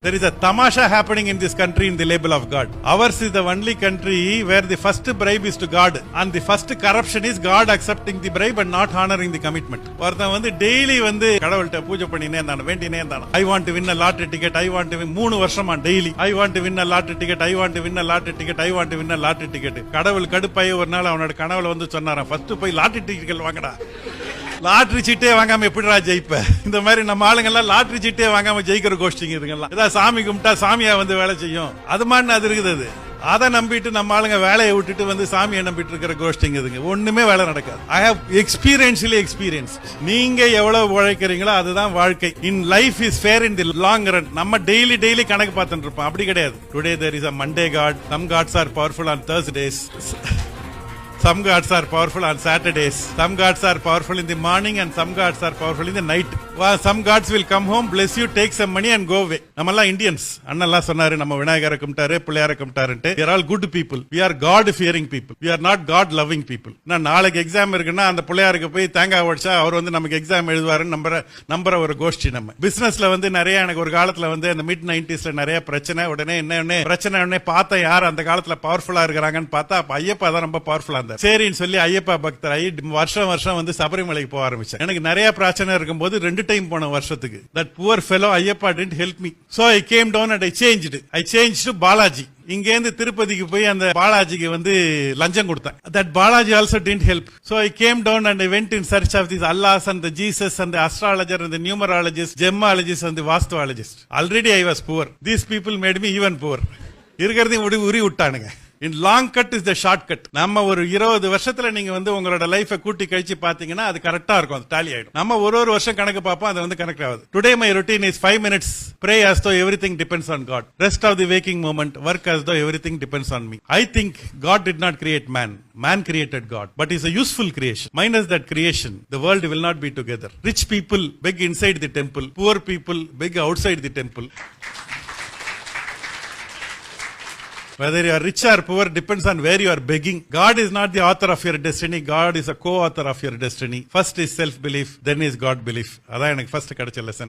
There is a tamasha happening in this country in the label of God. Ours is the only country where the first bribe is to God and the first corruption is God accepting the bribe and not honoring the commitment. ஒருத்தன் வந்து daily வந்து கடவுள்கிட்ட பூஜை பண்ணினே இருந்தான், வேண்டினே இருந்தான். I want to win a lottery ticket, I want to win 3 வருஷமா daily I want to win a lottery ticket, I want to win a lottery ticket, I want to win a lottery ticket. கடவுள் கடுப்பாயி ஒரு நாள் அவனோட கனவுல வந்து சொன்னாராம், first போய் lottery ticket வாங்கடா. லாட்டரி சீட்டே வாங்காம எப்படிடா ஜெயிப்ப? இந்த மாதிரி நம்ம ஆளுங்க எல்லாம் லாட்டரி சீட்டே வாங்காம ஜெயிக்கிற கோஷ்டிங்க இதுங்கெல்லாம். ஏதாவது சாமி கும்பிட்டா சாமியா வந்து வேலை செய்யும், அது மாதிரி அது இருக்குது. அதை நம்பிட்டு நம்ம ஆளுங்க வேலையை விட்டுட்டு வந்து சாமியை நம்பிட்டு இருக்கிற கோஷ்டிங்க இதுங்க. ஒண்ணுமே வேலை நடக்காது. I have experience. நீங்க எவ்வளவு உழைக்கிறீங்களோ அதுதான் வாழ்க்கை. In life is fair in the long run. நம்ம டெய்லி கணக்கு பார்த்துட்டு இருப்போம், அப்படி கிடையாது. Today there is a Monday god, some gods are powerful on Thursdays. Some gods are powerful on Saturdays. Some gods are powerful in the morning and some gods are powerful in the night. Some gods will come home, bless you, take some money and go away. நம்மெல்லாம் Indians. அண்ணெல்லாம் சொன்னாரு, நம்ம விநாயகரை கும்பிட்டாரு, பிள்ளையாரை கும்பிட்டாருன்ட்டு. We are all good people. We are God fearing people. We are not God loving people. நான் நாளைக்கு exam இருக்குன்னா அந்த பிள்ளையாருக்கு போய் தேங்காய் உடைச்சா அவர் வந்து நமக்கு எக்ஸாம் எழுதுவாருன்னு நம்புற ஒரு கோஷ்டி நம்ம. பிசினஸ்ல வந்து நிறைய எனக்கு ஒரு காலத்துல வந்து அந்த மிட் 90s நிறைய பிரச்சனை. உடனே என்ன பிரச்சனை பார்த்தா யார் அந்த காலத்துல பவர்ஃபுல்லா இருக்கிறாங்கன்னு பார்த்தா அப்ப ஐயப்பா தான் ரொம்ப பவர்ஃபுல்லா. சரின்னு சொல்லி ஐயப்பா பக்தர் ஆகி வருஷம் வந்து சபரிமலைக்கு போக ஆரம்பிச்சேன். எனக்கு நிறைய பிரச்சனை இருக்கும்போது 2 டைம் போன வருஷத்துக்கு. That poor fellow Ayyappa didn't help me. So I came down and I changed to Balaji. இங்கேருந்து திருப்பதிக்கு போய் அந்த பாலாஜிக்கு வந்து லஞ்சம் கொடுத்தேன். That Balaji also didn't help. So I came down and I went in search of these Allahs and the Jesus and the astrologer and the numerologist, gemologist and the vastuologist. Already I was poor. These people made me even poor. இருக்கிறதையும் உரி விட்டானுங்க. In long cut is the short cut. நம்ம ஒரு 20 வருஷத்துல நீங்க வந்து உங்களோட லைஃபை கூட்டி கழிச்சு பாத்தீங்கன்னா அது கரெக்டா இருக்கும், அது டாலி ஆயிடும். நம்ம ஒரு வருஷம் கணக்கு பார்ப்போம், அது வந்து கனெக்ட் ஆகுது. Today my routine is 5 minutes pray as though everything depends on God. Rest of the waking moment work as though everything depends on me. I think God did not create man created God, but is a useful creation. Minus that creation the world will not be together. Rich people beg inside the temple, poor people beg outside the temple. Whether you are rich or poor depends on where you are begging. God is not the author of your destiny. God is a co-author of your destiny. First is self-belief, then is God belief. அதான் எனக்கு first கிடைச்ச lesson.